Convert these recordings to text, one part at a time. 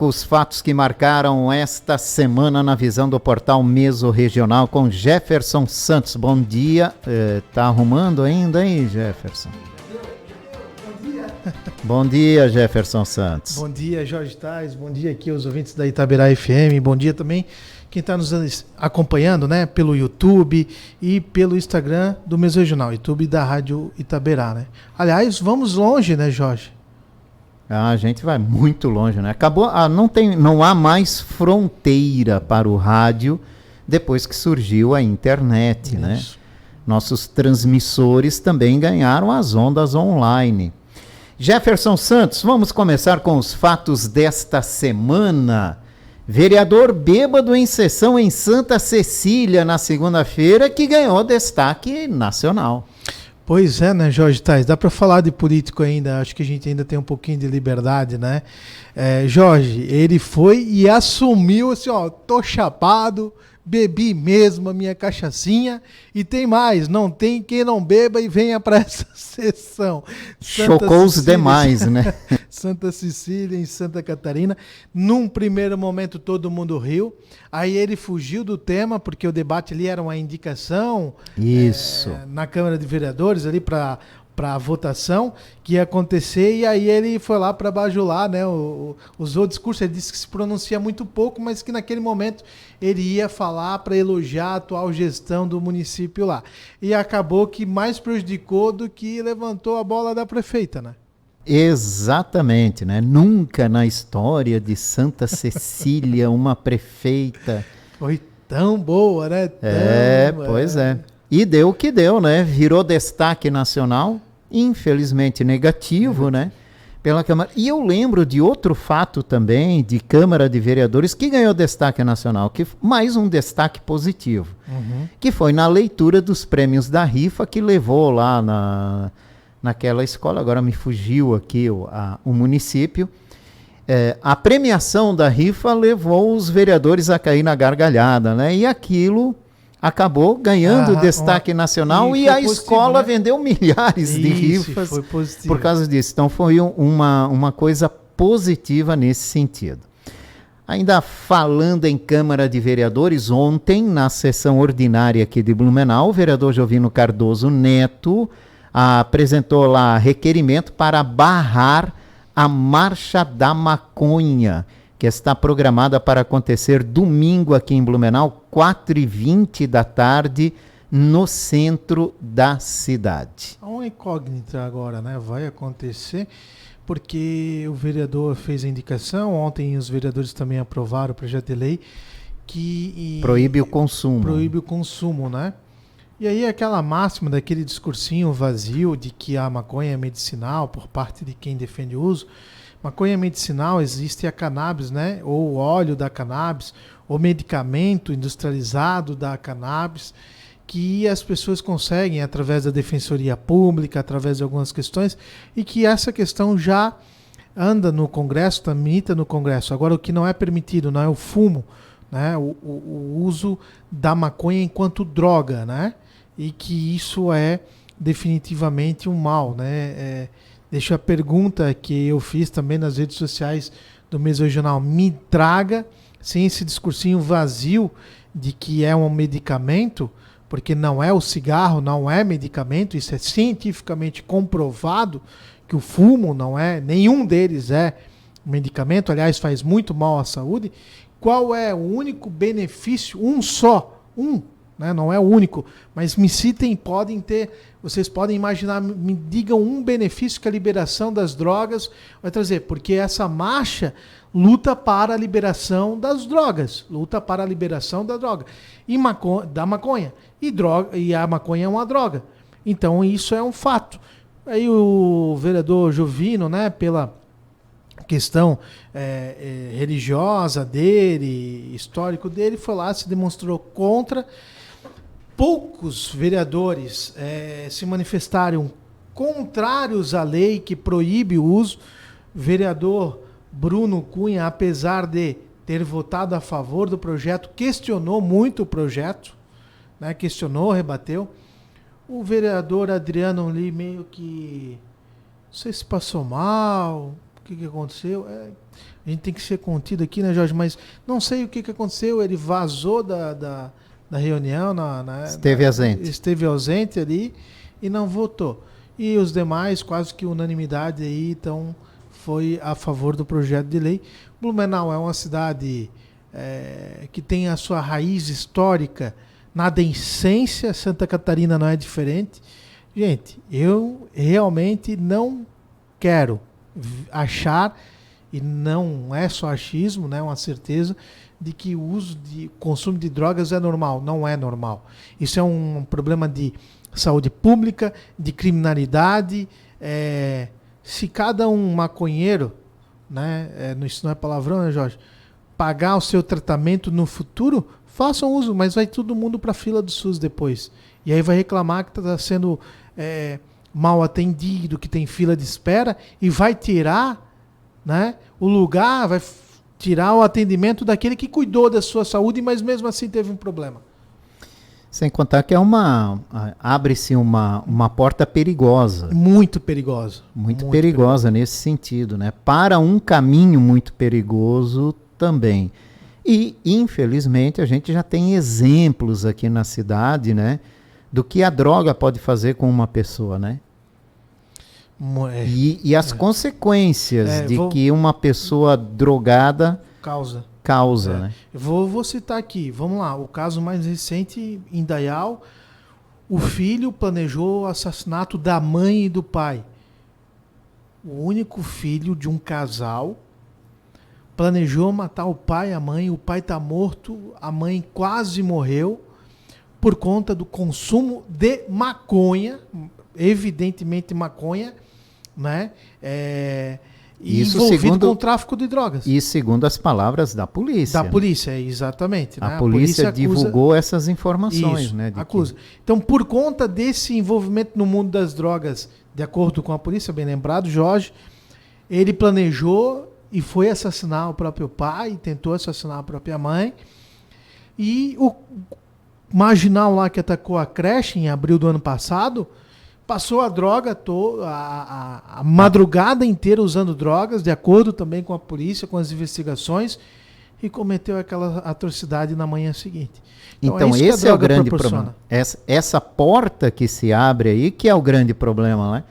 Os fatos que marcaram esta semana na visão do portal Mesorregional com Jefferson Santos. Bom dia. Tá arrumando ainda, hein, Jefferson? Bom dia. Bom dia, Jefferson Santos. Bom dia, Jorge Tais. Bom dia aqui aos ouvintes da Itaberá FM. Bom dia também quem está nos acompanhando, né, pelo YouTube e pelo Instagram do Mesorregional, YouTube da Rádio Itaberá, né? Aliás, vamos longe, né, Jorge? A gente vai muito longe, né? Acabou, não há mais fronteira para o rádio depois que surgiu a internet, né? Nossos transmissores também ganharam as ondas online. Jefferson Santos, vamos começar com os fatos desta semana. Vereador bêbado em sessão em Santa Cecília na segunda-feira que ganhou destaque nacional. Pois é, né, Jorge Tais? Dá para falar de político ainda, acho que a gente ainda tem um pouquinho de liberdade, né? Jorge, ele foi e assumiu assim, ó, tô chapado, bebi mesmo a minha cachaçinha e tem mais, não tem quem não beba e venha para essa sessão. Chocou os demais, né? Santa Cecília, em Santa Catarina. Num primeiro momento todo mundo riu, aí ele fugiu do tema, porque o debate ali era uma indicação. Isso. Na Câmara de Vereadores ali para a votação que ia acontecer, e aí ele foi lá para bajular, né? Usou o discurso, ele disse que se pronuncia muito pouco, mas que naquele momento ele ia falar para elogiar a atual gestão do município lá. E acabou que mais prejudicou do que levantou a bola da prefeita, né? Exatamente, né? Nunca na história de Santa Cecília uma prefeita foi tão boa, né? Pois é. E deu o que deu, né? Virou destaque nacional, infelizmente negativo, né? Pela Câmara. E eu lembro de outro fato também, de Câmara de Vereadores, que ganhou destaque nacional, que mais um destaque positivo, que foi na leitura dos prêmios da rifa, que levou lá naquela escola, agora me fugiu aqui o município. A premiação da rifa levou os vereadores a cair na gargalhada, né? E aquilo acabou ganhando destaque nacional e a escola vendeu milhares de rifas por causa disso. Então foi uma coisa positiva nesse sentido. Ainda falando em Câmara de Vereadores, ontem, na sessão ordinária aqui de Blumenau, o vereador Jovino Cardoso Neto apresentou lá requerimento para barrar a Marcha da Maconha, que está programada para acontecer domingo aqui em Blumenau, 4h20 da tarde, no centro da cidade. Há uma incógnita agora, né? Vai acontecer, porque o vereador fez a indicação, ontem os vereadores também aprovaram o projeto de lei que proíbe o consumo. Proíbe o consumo, né? E aí aquela máxima daquele discursinho vazio de que a maconha é medicinal por parte de quem defende o uso. Maconha medicinal, existe a cannabis, né? Ou o óleo da cannabis, ou medicamento industrializado da cannabis, que as pessoas conseguem através da defensoria pública, através de algumas questões, e que essa questão já anda no Congresso, tramita no Congresso. Agora, o que não é permitido não é o fumo, né? O uso da maconha enquanto droga, né? E que isso é definitivamente um mal, né? Deixo a pergunta que eu fiz também nas redes sociais do Mesorregional. Me traga, sem esse discursinho vazio de que é um medicamento, porque não é o cigarro, não é medicamento, isso é cientificamente comprovado, que o fumo não é, nenhum deles é medicamento, aliás, faz muito mal à saúde. Qual é o único benefício? Né? Não é o único, mas me citem, vocês podem imaginar, me digam um benefício que a liberação das drogas vai trazer, porque essa marcha luta para a liberação das drogas, luta para a liberação da droga, da maconha, e a maconha é uma droga, então isso é um fato. Aí o vereador Jovino, né, pela questão religiosa dele, histórico dele, foi lá, se demonstrou contra. Poucos vereadores se manifestaram contrários à lei que proíbe o uso. Vereador Bruno Cunha, apesar de ter votado a favor do projeto, questionou muito o projeto, né? Questionou, rebateu. O vereador Adriano ali meio que, não sei se passou mal, o que aconteceu. A gente tem que ser contido aqui, né, Jorge? Mas não sei o que aconteceu. Ele vazou da reunião. Esteve ausente ali e não votou. E os demais, quase que unanimidade aí, então foi a favor do projeto de lei. Blumenau é uma cidade que tem a sua raiz histórica na decência. Santa Catarina não é diferente. Gente, eu realmente não quero achar, e não é só achismo, né, uma certeza, de que o consumo de drogas é normal. Não é normal. Isso é um problema de saúde pública, de criminalidade. Se cada um maconheiro, né, isso não é palavrão, né, Jorge, pagar o seu tratamento no futuro, façam uso, mas vai todo mundo para a fila do SUS depois. E aí vai reclamar que está sendo mal atendido, que tem fila de espera, e vai tirar, né, o lugar, vai tirar o atendimento daquele que cuidou da sua saúde, mas mesmo assim teve um problema. Sem contar que abre-se uma porta perigosa. Muito perigosa. Muito perigosa nesse sentido, né? Para um caminho muito perigoso também. E, infelizmente, a gente já tem exemplos aqui na cidade, né? Do que a droga pode fazer com uma pessoa, né? E as consequências que uma pessoa drogada causa, né? Vou citar aqui, vamos lá, o caso mais recente em Dayal, o filho planejou o assassinato da mãe e do pai. O único filho de um casal planejou matar o pai e a mãe está morto, a mãe quase morreu por conta do consumo de maconha, evidentemente maconha, né? Isso envolvido com o tráfico de drogas. E segundo as palavras da polícia. Da polícia, exatamente. A polícia divulgou essas informações. Isso, né? Acusa. Então, por conta desse envolvimento no mundo das drogas, de acordo com a polícia, bem lembrado, Jorge, ele planejou e foi assassinar o próprio pai, tentou assassinar a própria mãe. E o marginal lá que atacou a creche em abril do ano passado passou a droga a madrugada inteira usando drogas, de acordo também com a polícia, com as investigações, e cometeu aquela atrocidade na manhã seguinte. Então esse é o grande problema. Essa porta que se abre aí, que é o grande problema, né?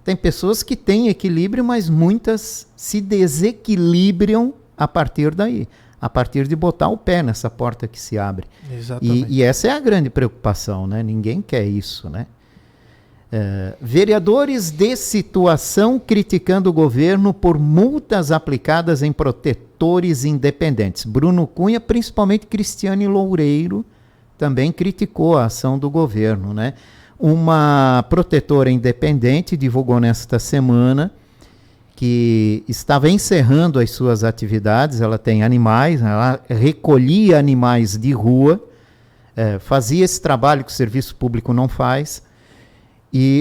Tem pessoas que têm equilíbrio, mas muitas se desequilibram a partir daí, a partir de botar o pé nessa porta que se abre. Exatamente. E essa é a grande preocupação, né? Ninguém quer isso, né? Vereadores de situação criticando o governo por multas aplicadas em protetores independentes. Bruno Cunha, principalmente Cristiane Loureiro, também criticou a ação do governo, né? Uma protetora independente divulgou nesta semana que estava encerrando as suas atividades. Ela tem animais, ela recolhia animais de rua, fazia esse trabalho que o serviço público não faz,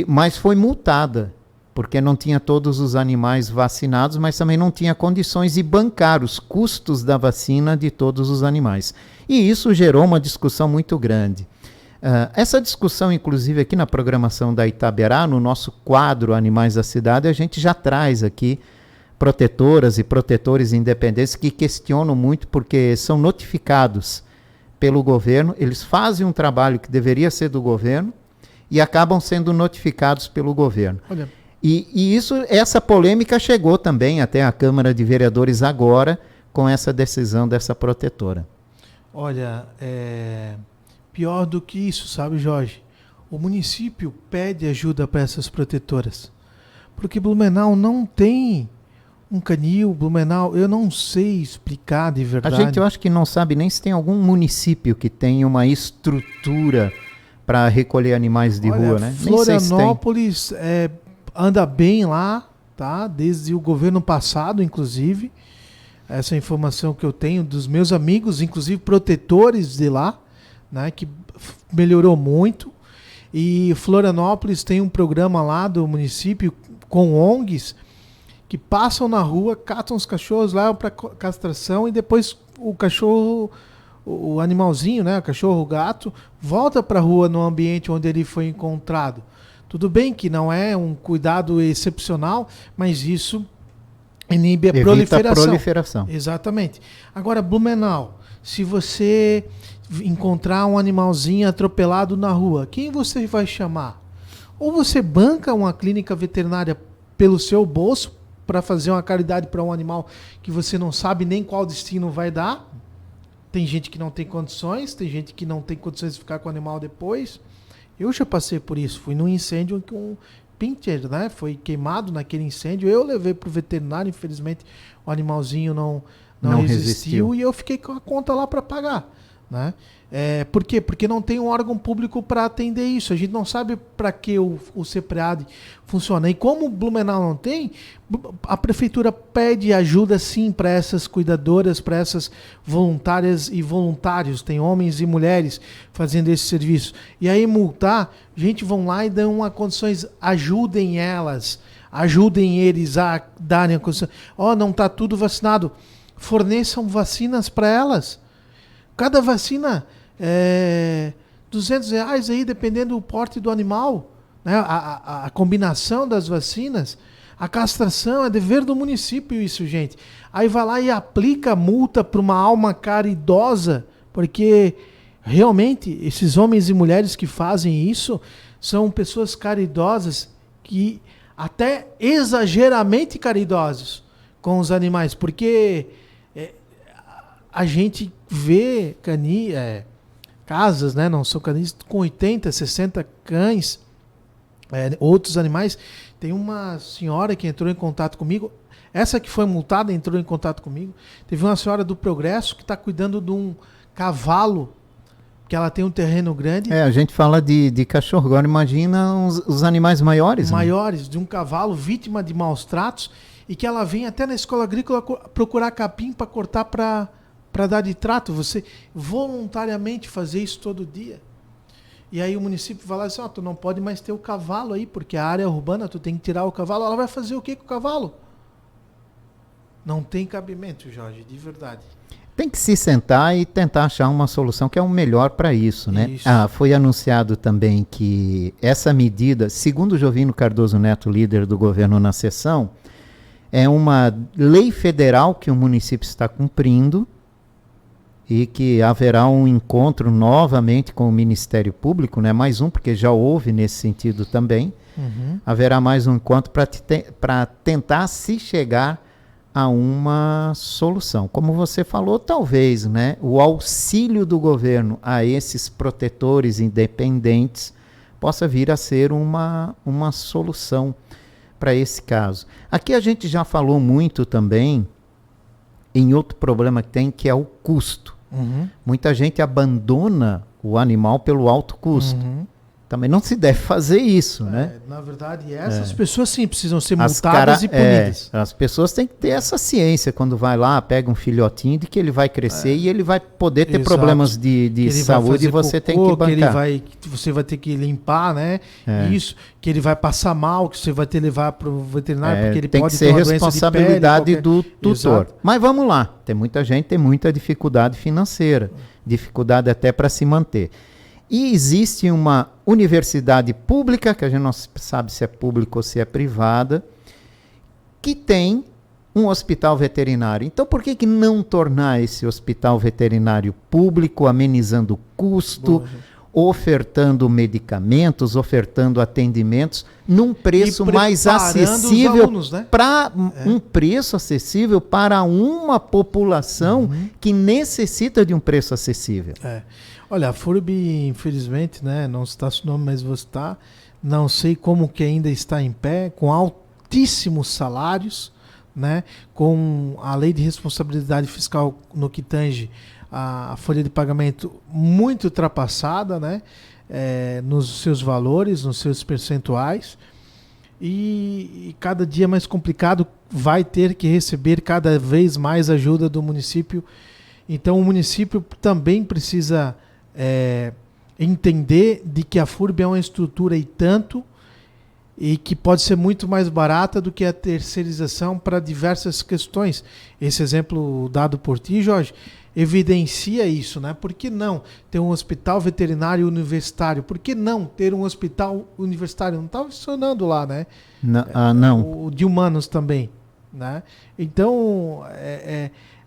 mas foi multada, porque não tinha todos os animais vacinados, mas também não tinha condições de bancar os custos da vacina de todos os animais. E isso gerou uma discussão muito grande. Essa discussão, inclusive, aqui na programação da Itaberá, no nosso quadro Animais da Cidade, a gente já traz aqui protetoras e protetores independentes que questionam muito porque são notificados pelo governo, eles fazem um trabalho que deveria ser do governo, e acabam sendo notificados pelo governo. Olha. E essa polêmica chegou também até a Câmara de Vereadores agora, com essa decisão dessa protetora. Olha, pior do que isso, sabe, Jorge? O município pede ajuda para essas protetoras. Porque Blumenau não tem um canil, Blumenau, eu não sei explicar de verdade. A gente, eu acho que não sabe nem se tem algum município que tenha uma estrutura para recolher animais de rua, né? Florianópolis anda bem lá, tá? Desde o governo passado, inclusive. Essa informação que eu tenho dos meus amigos, inclusive protetores de lá, né? Que melhorou muito. E Florianópolis tem um programa lá do município com ONGs que passam na rua, catam os cachorros, levam para castração e depois o cachorro, o animalzinho, né, o cachorro, o gato, volta para a rua no ambiente onde ele foi encontrado. Tudo bem que não é um cuidado excepcional, mas isso Inibe a Evita a proliferação. Exatamente. Agora, Blumenau, se você encontrar um animalzinho atropelado na rua, quem você vai chamar? Ou você banca uma clínica veterinária pelo seu bolso para fazer uma caridade para um animal que você não sabe nem qual destino vai dar. Tem gente que não tem condições, tem gente que não tem condições de ficar com o animal depois. Eu já passei por isso. Fui num incêndio que um pincher, né, foi queimado naquele incêndio. Eu levei para o veterinário, infelizmente o animalzinho não resistiu e eu fiquei com a conta lá para pagar, né? Por quê? Porque não tem um órgão público para atender isso. A gente não sabe para que o CEPREAD funciona. E como o Blumenau não tem, a prefeitura pede ajuda sim para essas cuidadoras, para essas voluntárias e voluntários. Tem homens e mulheres fazendo esse serviço. E aí multar, gente, vão lá e dão uma condições, ajudem elas, ajudem eles a darem a condição. Não está tudo vacinado. Forneçam vacinas para elas. Cada vacina R$200 aí, dependendo do porte do animal, né? A combinação das vacinas, a castração é dever do município isso, gente. Aí vai lá e aplica multa para uma alma caridosa, porque realmente esses homens e mulheres que fazem isso são pessoas caridosas, que até exageradamente caridosos com os animais, porque a gente vê casas, né, não são canis, com 80, 60 cães, outros animais. Tem uma senhora que entrou em contato comigo, essa que foi multada entrou em contato comigo. Teve uma senhora do Progresso que está cuidando de um cavalo, que ela tem um terreno grande. A gente fala de cachorro, agora imagina os animais maiores. Maiores, né? De um cavalo vítima de maus tratos, e que ela vem até na escola agrícola procurar capim para cortar para dar de trato. Você voluntariamente fazer isso todo dia. E aí o município vai lá e diz, tu não pode mais ter o cavalo aí, porque a área urbana, tu tem que tirar o cavalo. Ela vai fazer o que com o cavalo? Não tem cabimento, Jorge, de verdade. Tem que se sentar e tentar achar uma solução que é o melhor para isso, né? Isso. Foi anunciado também que essa medida, segundo o Jovino Cardoso Neto, líder do governo na sessão, é uma lei federal que o município está cumprindo, e que haverá um encontro novamente com o Ministério Público, né? Mais um, porque já houve nesse sentido também. Haverá mais um encontro para tentar se chegar a uma solução. Como você falou, talvez, né, o auxílio do governo a esses protetores independentes possa vir a ser uma solução para esse caso. Aqui a gente já falou muito também em outro problema que tem, que é o custo. Muita gente abandona o animal pelo alto custo. Também não se deve fazer isso, né? Na verdade, essas pessoas sim precisam ser multadas e punidas. As pessoas têm que ter essa ciência quando vai lá, pega um filhotinho, de que ele vai crescer e ele vai poder ter problemas de saúde, e você tem que bancar. Você vai ter que limpar, né? Isso, que ele vai passar mal, que você vai ter que levar para o veterinário, porque ele tem pode que ser ter uma doença responsabilidade de pele, do tutor. Exato. Mas vamos lá, tem muita gente, tem muita dificuldade financeira, dificuldade até para se manter. E existe uma universidade pública, que a gente não sabe se é pública ou se é privada, que tem um hospital veterinário. Então, por que não tornar esse hospital veterinário público, amenizando o custo, ofertando medicamentos, ofertando atendimentos, num preço mais acessível, né? Um preço acessível para uma população que necessita de um preço acessível. Olha, a FURB, infelizmente, né, não está o nome, mas vou estar, não sei como que ainda está em pé, com altíssimos salários, né, com a lei de responsabilidade fiscal no que tange a folha de pagamento muito ultrapassada, né, nos seus valores, nos seus percentuais, e cada dia mais complicado, vai ter que receber cada vez mais ajuda do município. Então o município também precisa entender de que a FURB é uma estrutura e tanto, e que pode ser muito mais barata do que a terceirização para diversas questões. Esse exemplo dado por ti, Jorge, evidencia isso, né? Por que não ter um hospital veterinário universitário? Por que não ter um hospital universitário? Não estava funcionando lá, né? Não. O de humanos também. né? Então,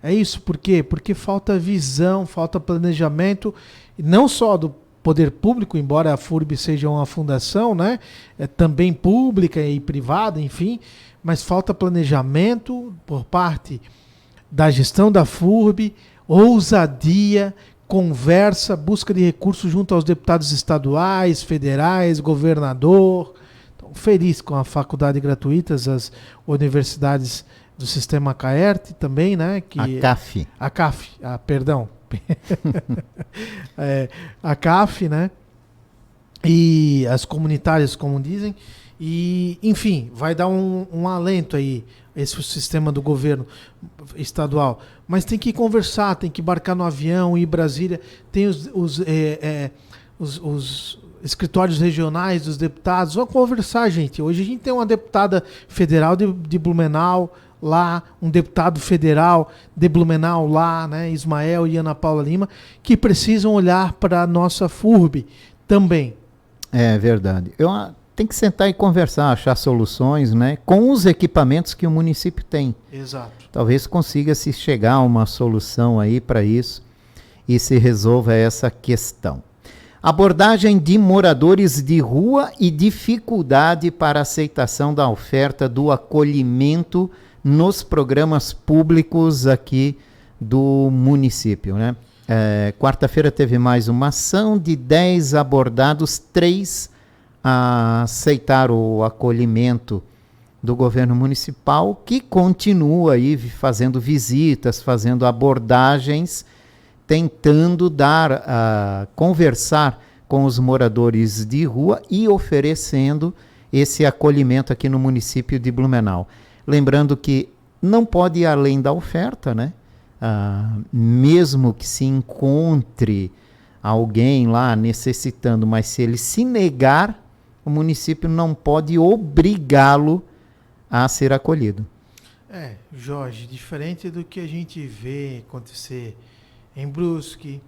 é isso. Por quê? Porque falta visão, falta planejamento, não só do poder público, embora a FURB seja uma fundação, né? Também pública e privada, enfim, mas falta planejamento por parte da gestão da FURB, ousadia, conversa, busca de recursos junto aos deputados estaduais, federais, governador. Então, feliz com a faculdade gratuitas, as universidades do sistema CAERT também, né? A CAF. A CAF, perdão. A CAF, né? E as comunitárias, como dizem. E, enfim, vai dar um alento aí, esse sistema do governo estadual. Mas tem que conversar, tem que embarcar no avião, ir em Brasília. Tem os escritórios regionais dos deputados. Vamos conversar, gente. Hoje a gente tem uma deputada federal de Blumenau lá, um deputado federal de Blumenau lá, né, Ismael e Ana Paula Lima, que precisam olhar para a nossa FURB também. É verdade. Tem que sentar e conversar, achar soluções, né, com os equipamentos que o município tem. Exato. Talvez consiga se chegar a uma solução aí para isso e se resolva essa questão. Abordagem de moradores de rua e dificuldade para aceitação da oferta do acolhimento nos programas públicos aqui do município, né? Quarta-feira teve mais uma ação de 10 abordados, 3 aceitaram o acolhimento do governo municipal, que continua aí fazendo visitas, fazendo abordagens, tentando conversar com os moradores de rua e oferecendo esse acolhimento aqui no município de Blumenau. Lembrando que não pode ir além da oferta, né? Mesmo que se encontre alguém lá necessitando, mas se ele se negar, o município não pode obrigá-lo a ser acolhido. Jorge, diferente do que a gente vê acontecer em Brusque,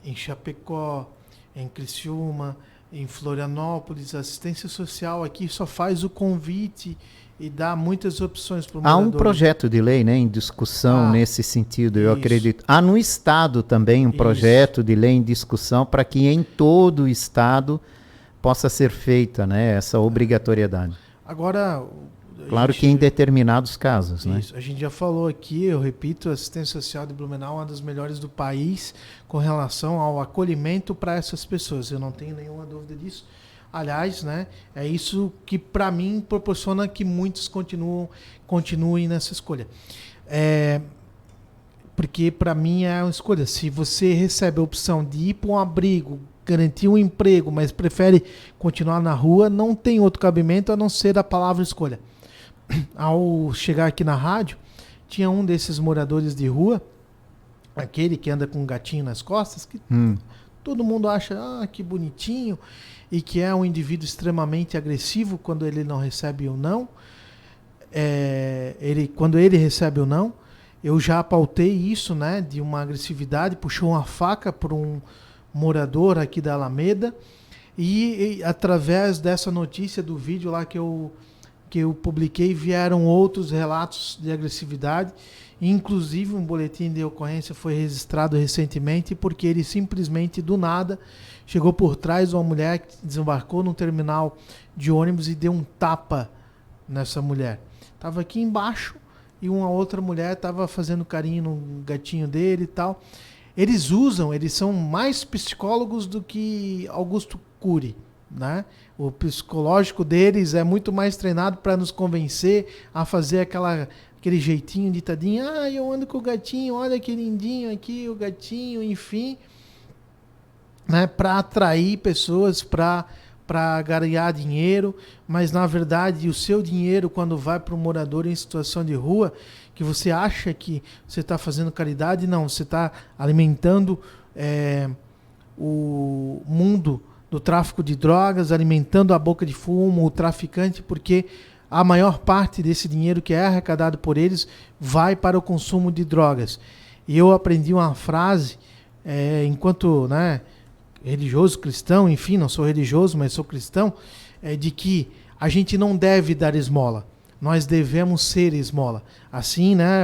em Chapecó, em Criciúma, em Florianópolis, a assistência social aqui só faz o convite e dá muitas opções para o morador. Há um projeto de lei, né, em discussão nesse sentido, eu acredito. Há no Estado também um projeto de lei em discussão para que em todo o Estado possa ser feita, né, essa obrigatoriedade. Agora, claro que em determinados casos, né? A gente já falou aqui, eu repito, a assistência social de Blumenau é uma das melhores do país com relação ao acolhimento para essas pessoas. Eu não tenho nenhuma dúvida disso. Aliás, né, é isso que para mim proporciona que muitos continuem nessa escolha. Porque para mim é uma escolha. Se você recebe a opção de ir para um abrigo, garantir um emprego, mas prefere continuar na rua, não tem outro cabimento a não ser a palavra escolha. Ao chegar aqui na rádio, tinha um desses moradores de rua, aquele que anda com um gatinho nas costas, que todo mundo acha que bonitinho, e que é um indivíduo extremamente agressivo quando ele não recebe o não. Quando ele recebe o não, eu já pautei isso, né, de uma agressividade, puxou uma faca por um morador aqui da Alameda, e através dessa notícia do vídeo lá que eu publiquei, vieram outros relatos de agressividade, inclusive um boletim de ocorrência foi registrado recentemente, porque ele simplesmente, do nada, chegou por trás de uma mulher que desembarcou num terminal de ônibus e deu um tapa nessa mulher. Estava aqui embaixo e uma outra mulher estava fazendo carinho no gatinho dele e tal. Eles são mais psicólogos do que Augusto Cury, né? O psicológico deles é muito mais treinado para nos convencer a fazer aquele jeitinho ditadinho. Eu ando com o gatinho, olha que lindinho aqui, o gatinho, enfim, né? Para atrair pessoas, para ganhar dinheiro, mas na verdade o seu dinheiro, quando vai para um morador em situação de rua, que você acha que você está fazendo caridade, não, você está alimentando o mundo do tráfico de drogas, alimentando a boca de fumo, o traficante, porque a maior parte desse dinheiro que é arrecadado por eles vai para o consumo de drogas. E eu aprendi uma frase, enquanto, né, religioso, cristão, enfim, não sou religioso, mas sou cristão, de que a gente não deve dar esmola. nós devemos ser esmola. Assim, né,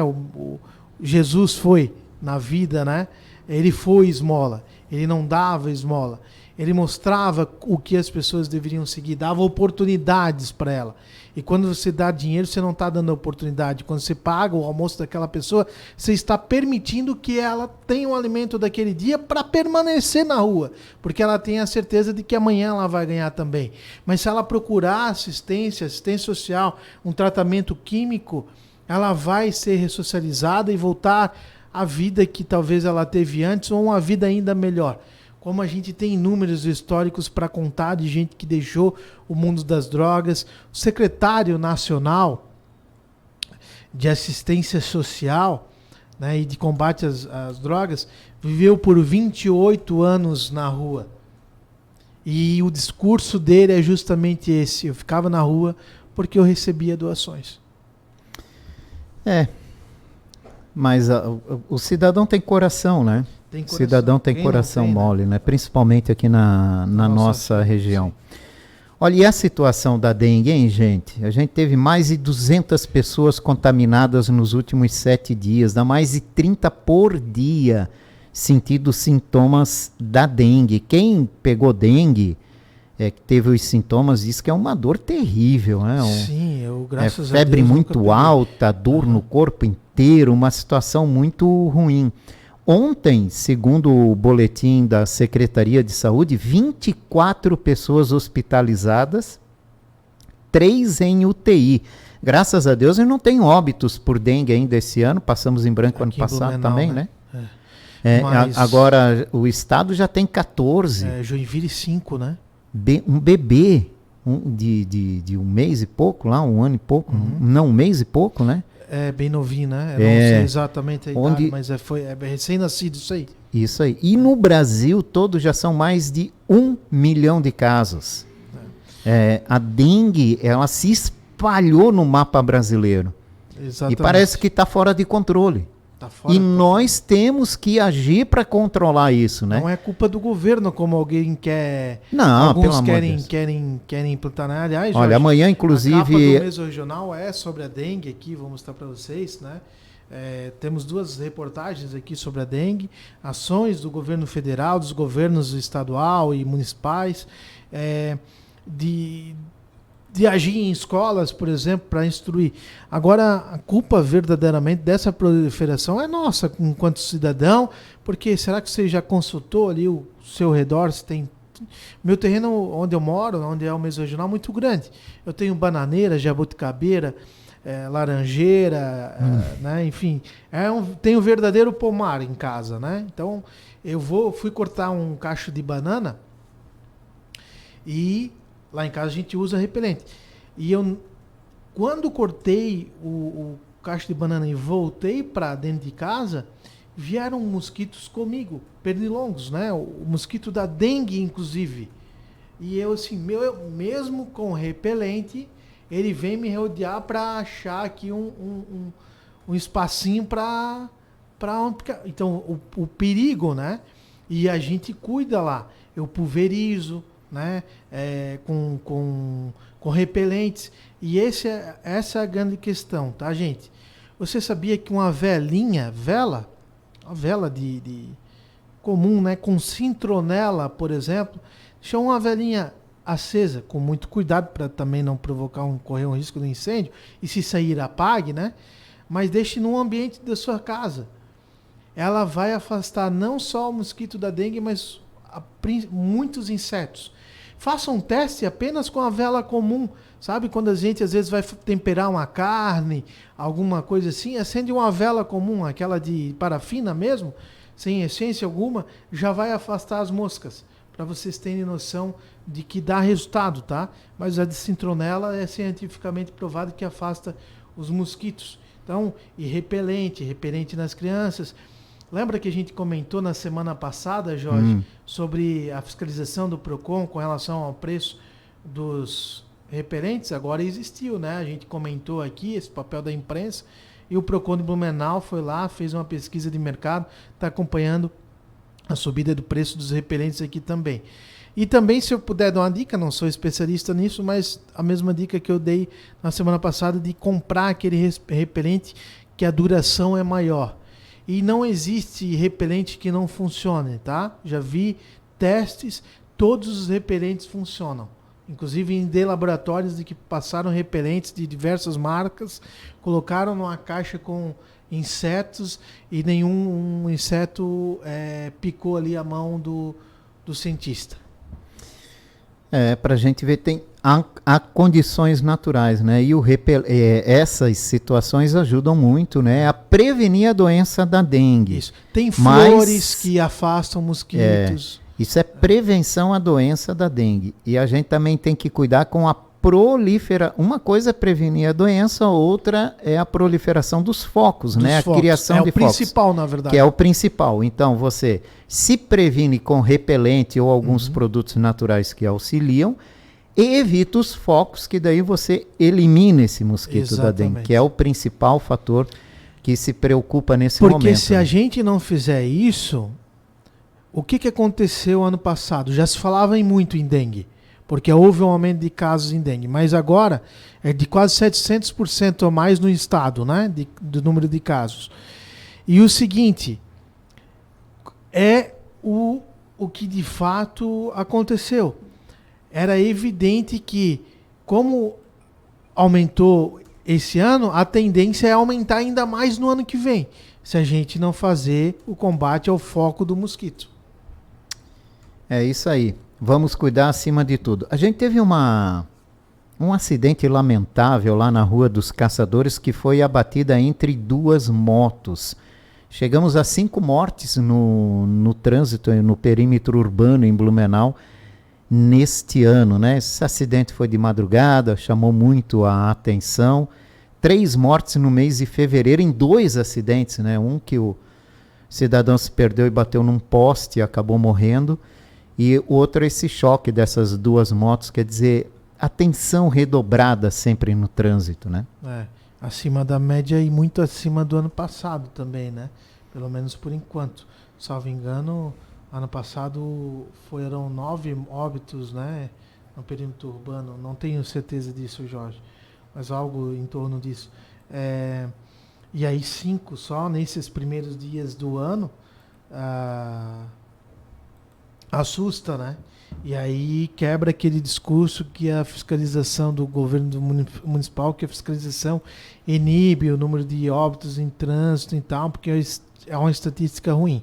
Jesus foi na vida, né? Ele foi esmola. Ele não dava esmola. Ele mostrava o que as pessoas deveriam seguir, dava oportunidades para ela. E quando você dá dinheiro, você não está dando oportunidade. Quando você paga o almoço daquela pessoa, você está permitindo que ela tenha o alimento daquele dia para permanecer na rua. Porque ela tem a certeza de que amanhã ela vai ganhar também. Mas se ela procurar assistência social, um tratamento químico, ela vai ser ressocializada e voltar à vida que talvez ela teve antes ou uma vida ainda melhor. Como a gente tem números históricos para contar de gente que deixou o mundo das drogas. O secretário nacional de assistência social, né, e de combate às drogas viveu por 28 anos na rua. E o discurso dele é justamente esse. Eu ficava na rua porque eu recebia doações. Mas o cidadão tem coração, né? O cidadão tem coração mole, né? Principalmente aqui na nossa região. Sim. Olha, e a situação da dengue, hein, gente? A gente teve mais de 200 pessoas contaminadas nos últimos 7 dias, dá mais de 30 por dia sentindo sintomas da dengue. Quem pegou dengue, que teve os sintomas, diz que é uma dor terrível, né? Sim, graças a Deus. Febre muito alta, dor no corpo inteiro, uma situação muito ruim. Ontem, segundo o boletim da Secretaria de Saúde, 24 pessoas hospitalizadas, 3 em UTI. Graças a Deus, eu não tenho óbitos por dengue ainda esse ano, passamos em branco ano passado também, né? Mas agora, o estado já tem 14. Joinville 5, né? Um bebê de um mês e pouco, lá, um ano e pouco, não, um mês e pouco, né? É bem novinho, né? Eu não sei exatamente a idade, mas é recém-nascido isso aí. Isso aí. E no Brasil todo já são mais de 1 milhão de casos. A dengue, ela se espalhou no mapa brasileiro. Exatamente. E parece que está fora de controle. E nós temos que agir para controlar isso, né? Não é culpa do governo, como alguém quer. Não, alguns querem implantar, né? Aliás, olha, Jorge, amanhã, inclusive. A capa do Mesorregional é sobre a dengue aqui, vou mostrar para vocês, né? Temos 2 reportagens aqui sobre a dengue, ações do governo federal, dos governos estadual e municipais, de agir em escolas, por exemplo, para instruir. Agora, a culpa verdadeiramente dessa proliferação é nossa, enquanto cidadão, porque será que você já consultou ali o seu redor, se tem... Meu terreno onde eu moro, onde é o Mesorregional, é muito grande. Eu tenho bananeira, jabuticabeira, laranjeira, né? Enfim, tenho um verdadeiro pomar em casa, né? Então, fui cortar um cacho de banana e lá em casa a gente usa repelente. E quando cortei o cacho de banana e voltei para dentro de casa, vieram mosquitos comigo, pernilongos, né? O mosquito da dengue, inclusive. E eu, assim, mesmo com repelente, ele vem me rodear para achar aqui um espacinho para onde... Então, o perigo, né? E a gente cuida lá. Eu pulverizo, né? Com repelentes. E essa é a grande questão, tá, gente? Você sabia que uma vela de comum, né, com citronela, por exemplo, deixa uma velinha acesa, com muito cuidado para também não correr um risco de incêndio, e se sair apague, né? Mas deixe no ambiente da sua casa. Ela vai afastar não só o mosquito da dengue, mas muitos insetos. Faça um teste apenas com a vela comum. Sabe quando a gente às vezes vai temperar uma carne, alguma coisa assim, acende uma vela comum, aquela de parafina mesmo, sem essência alguma, já vai afastar as moscas. Para vocês terem noção de que dá resultado, tá? Mas a de citronela é cientificamente provado que afasta os mosquitos. Então, e repelente nas crianças. Lembra que a gente comentou na semana passada, Jorge, sobre a fiscalização do PROCON com relação ao preço dos repelentes? Agora existiu, né? A gente comentou aqui esse papel da imprensa e o PROCON de Blumenau foi lá, fez uma pesquisa de mercado, está acompanhando a subida do preço dos repelentes aqui também. E também, se eu puder dar uma dica, não sou especialista nisso, mas a mesma dica que eu dei na semana passada de comprar aquele repelente que a duração é maior. E não existe repelente que não funcione, tá? Já vi testes, todos os repelentes funcionam. Inclusive em laboratórios de que passaram repelentes de diversas marcas, colocaram numa caixa com insetos e nenhum inseto picou ali a mão do cientista. Para a gente ver, há condições naturais, né? E essas situações ajudam muito, né? A prevenir a doença da dengue. Isso. Tem flores que afastam mosquitos. Isso é prevenção à doença da dengue. E a gente também tem que cuidar com a proliferação. Uma coisa é prevenir a doença, outra é a proliferação dos focos, né? A criação de focos. É o principal, na verdade. Que é o principal. Então, você se previne com repelente ou alguns produtos naturais que auxiliam e evita os focos, que daí você elimina esse mosquito da dengue, que é o principal fator que se preocupa nesse momento. Porque se a gente não fizer isso, o que aconteceu ano passado? Já se falava muito em dengue, porque houve um aumento de casos em dengue, mas agora é de quase 700% a mais no estado, né, do número de casos. E o seguinte, é o que de fato aconteceu. Era evidente que, como aumentou esse ano, a tendência é aumentar ainda mais no ano que vem, se a gente não fazer o combate ao foco do mosquito. É isso aí. Vamos cuidar acima de tudo. A gente teve um acidente lamentável lá na Rua dos Caçadores, que foi abatida entre duas motos. Chegamos a 5 mortes no trânsito, no perímetro urbano em Blumenau, neste ano, né? Esse acidente foi de madrugada, chamou muito a atenção. 3 mortes no mês de fevereiro em 2 acidentes, né? Um que o cidadão se perdeu e bateu num poste e acabou morrendo. E o outro, esse choque dessas 2 motos, quer dizer, atenção redobrada sempre no trânsito, né? Acima da média e muito acima do ano passado também, né? Pelo menos por enquanto. Salvo engano, ano passado foram 9 óbitos, né? No perímetro urbano. Não tenho certeza disso, Jorge, mas algo em torno disso. E aí 5 só nesses primeiros dias do ano. Assusta, né? E aí quebra aquele discurso que a fiscalização do governo municipal, que a fiscalização inibe o número de óbitos em trânsito e tal, porque é uma estatística ruim.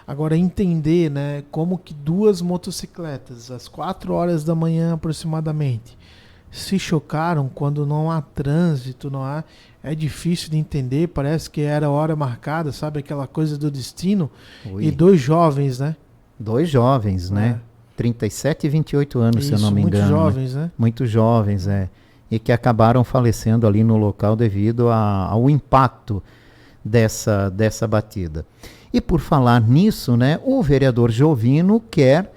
Agora, entender, né, como que 2 motocicletas, às 4 horas da manhã aproximadamente, se chocaram quando não há trânsito, é difícil de entender, parece que era hora marcada, sabe, aquela coisa do destino. Ui. E 2 jovens, né? 2 jovens, né? 37 e 28 anos, se eu não me engano. Muito jovens, né? Muito jovens, e que acabaram falecendo ali no local devido ao impacto dessa batida. E por falar nisso, né, o vereador Jovino quer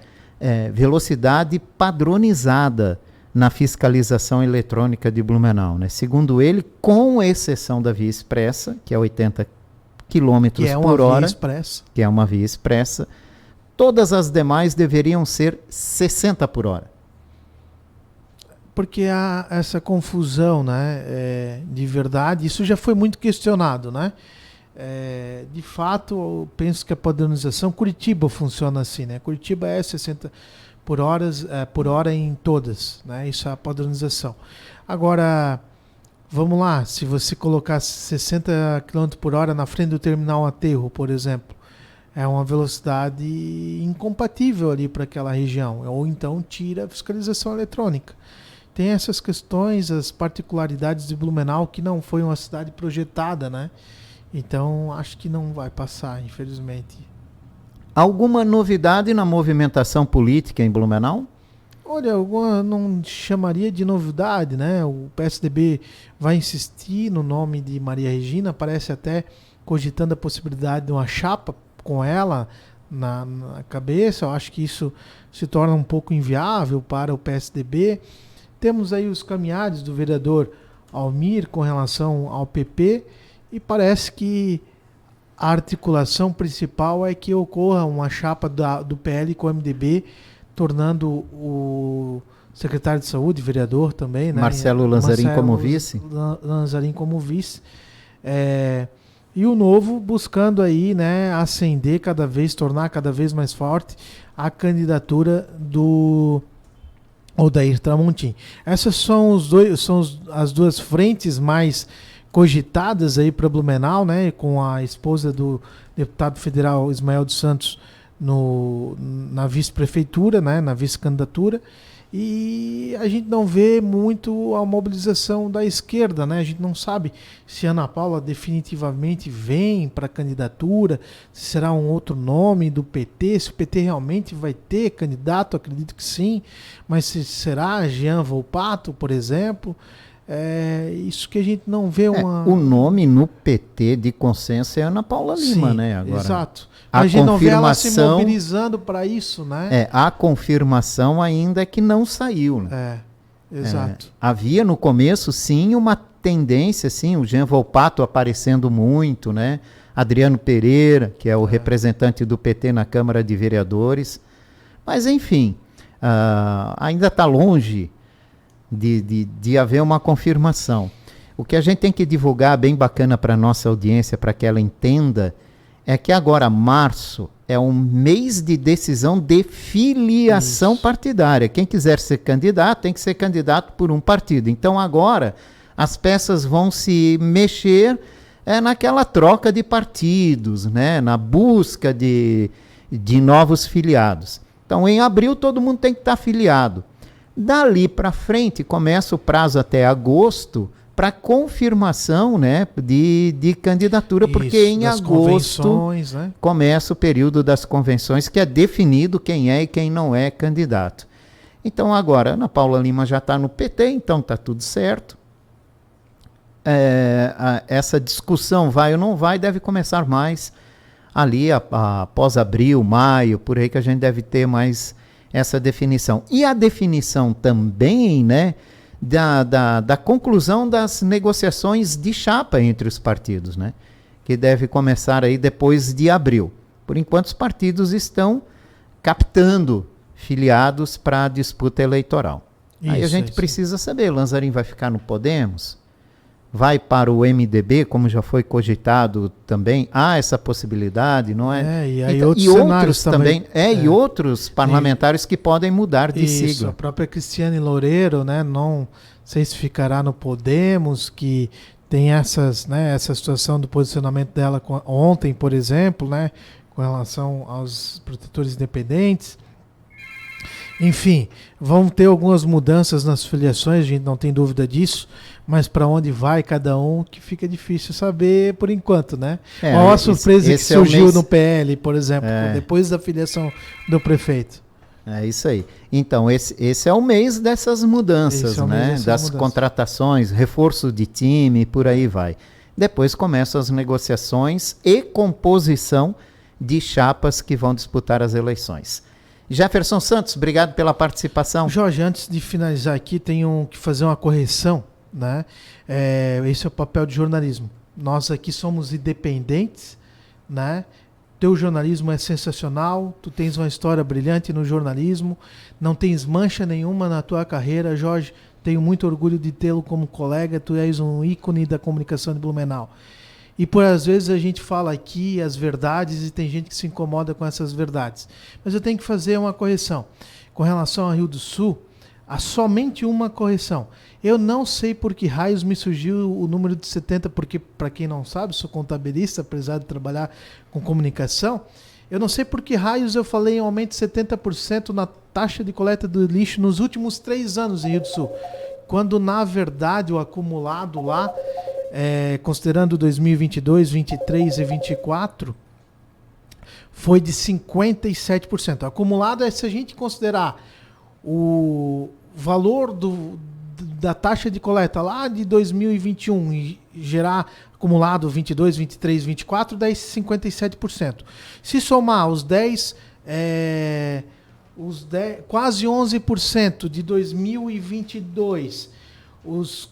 velocidade padronizada na fiscalização eletrônica de Blumenau, né? Segundo ele, com exceção da via expressa, que é 80 km por hora, que é uma via expressa, todas as demais deveriam ser 60 por hora. Porque há essa confusão, né? De verdade, isso já foi muito questionado, né? De fato, eu penso que a padronização, Curitiba funciona assim, né? Curitiba é 60 por hora em todas, né? Isso é a padronização. Agora, vamos lá, se você colocar 60 km por hora na frente do terminal Aterro, por exemplo, é uma velocidade incompatível ali para aquela região, ou então tira a fiscalização eletrônica. Tem essas questões, as particularidades de Blumenau, que não foi uma cidade projetada, né? Então, acho que não vai passar, infelizmente. Alguma novidade na movimentação política em Blumenau? Olha, eu não chamaria de novidade, né? O PSDB vai insistir no nome de Maria Regina, parece até cogitando a possibilidade de uma chapa com ela na cabeça. Eu acho que isso se torna um pouco inviável para o PSDB. Temos aí os caminhados do vereador Almir com relação ao PP, e parece que a articulação principal é que ocorra uma chapa do PL com o MDB, tornando o secretário de Saúde, vereador também, né? Marcelo Lanzarin como vice. Lanzarin como vice. E o Novo buscando aí, né, ascender cada vez, tornar cada vez mais forte a candidatura do Odair Tramontim. Essas são as duas frentes mais cogitadas aí para Blumenau, né, com a esposa do deputado federal Ismael dos Santos na vice-prefeitura, né, na vice-candidatura. E a gente não vê muito a mobilização da esquerda, né? A gente não sabe se Ana Paula definitivamente vem para a candidatura, se será um outro nome do PT, se o PT realmente vai ter candidato, acredito que sim, mas se será Jean Volpato, por exemplo, isso que a gente não vê uma... O nome no PT de consenso é Ana Paula Lima, sim, né? Agora. Exato. A gente não vê ela se mobilizando para isso, né? A confirmação ainda é que não saiu. Né? Exato. Havia no começo, sim, uma tendência, sim, o Jean Volpato aparecendo muito, né? Adriano Pereira, que é o representante do PT na Câmara de Vereadores. Mas, enfim, ainda está longe de haver uma confirmação. O que a gente tem que divulgar, bem bacana para a nossa audiência, para que ela entenda, é que agora, março, é um mês de decisão de filiação partidária. Quem quiser ser candidato, tem que ser candidato por um partido. Então, agora, as peças vão se mexer naquela troca de partidos, né? Na busca de novos filiados. Então, em abril, todo mundo tem que estar filiado. Dali para frente, começa o prazo até agosto, para confirmação, né, de candidatura, porque em agosto, né, começa o período das convenções, que é definido quem é e quem não é candidato. Então agora, Ana Paula Lima já está no PT, então está tudo certo. Essa discussão vai ou não vai, deve começar mais ali após abril, maio, por aí que a gente deve ter mais essa definição. E a definição também, né, da conclusão das negociações de chapa entre os partidos, né? Que deve começar aí depois de abril. Por enquanto, os partidos estão captando filiados para a disputa eleitoral. Aí a gente precisa saber, Lanzarin vai ficar no Podemos? Vai para o MDB, como já foi cogitado também? Há essa possibilidade, não é? E aí então, outros também. E outros parlamentares que podem mudar de sigla. A própria Cristiane Loureiro, né? Não sei se ficará no Podemos, que tem essa situação do posicionamento dela ontem, por exemplo, né? Com relação aos protetores independentes. Enfim, vão ter algumas mudanças nas filiações, a gente não tem dúvida disso, mas para onde vai cada um, que fica difícil saber por enquanto, né? Olha a surpresa que surgiu no PL, por exemplo, depois da filiação do prefeito. É isso aí. Então, esse é o mês dessas mudanças, né? Das contratações, reforço de time, por aí vai. Depois começam as negociações e composição de chapas que vão disputar as eleições. Jefferson Santos, obrigado pela participação. Jorge, antes de finalizar aqui, tenho que fazer uma correção, né? Esse é o papel de jornalismo. Nós aqui somos independentes, né? Teu jornalismo é sensacional, tu tens uma história brilhante no jornalismo, não tens mancha nenhuma na tua carreira, Jorge. Tenho muito orgulho de tê-lo como colega, tu és um ícone da comunicação de Blumenau. E por às vezes a gente fala aqui as verdades e tem gente que se incomoda com essas verdades. Mas eu tenho que fazer uma correção. Com relação ao Rio do Sul, há somente uma correção. Eu não sei por que raios me surgiu o número de 70, porque, para quem não sabe, sou contabilista, apesar de trabalhar com comunicação. Eu não sei por que raios eu falei em aumento de 70% na taxa de coleta do lixo nos últimos 3 anos em Rio do Sul. Quando, na verdade, o acumulado lá, considerando 2022, 2023 e 2024, foi de 57%. Acumulado é se a gente considerar o valor da taxa de coleta lá de 2021 e gerar acumulado 22, 23, 24, dá esse 57%. Se somar os 10, quase 11% de 2022, os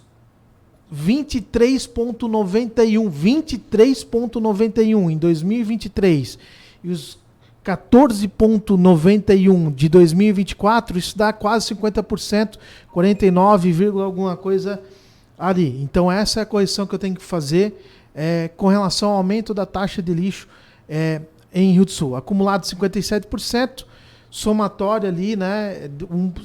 23,91 em 2023 e os 14,91 de 2024, isso dá quase 50%, 49, alguma coisa ali. Então essa é a correção que eu tenho que fazer com relação ao aumento da taxa de lixo em Rio do Sul. Acumulado 57%, somatório ali, né?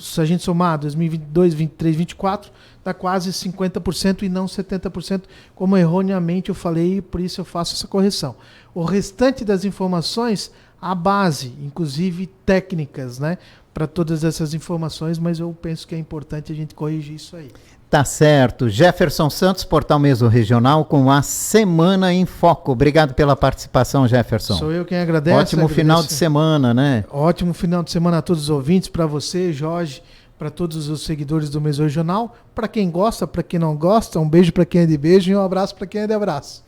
Se a gente somar 2022, 23, 24, dá quase 50% e não 70%, como erroneamente eu falei, por isso eu faço essa correção. O restante das informações, a base, inclusive técnicas, né? Para todas essas informações, mas eu penso que é importante a gente corrigir isso aí. Tá certo. Jefferson Santos, Portal Meso Regional, com a Semana em Foco. Obrigado pela participação, Jefferson. Sou eu quem agradece. Ótimo final de semana, né? Ótimo final de semana a todos os ouvintes, para você, Jorge, para todos os seguidores do Meso Regional. Para quem gosta, para quem não gosta, um beijo para quem é de beijo e um abraço para quem é de abraço.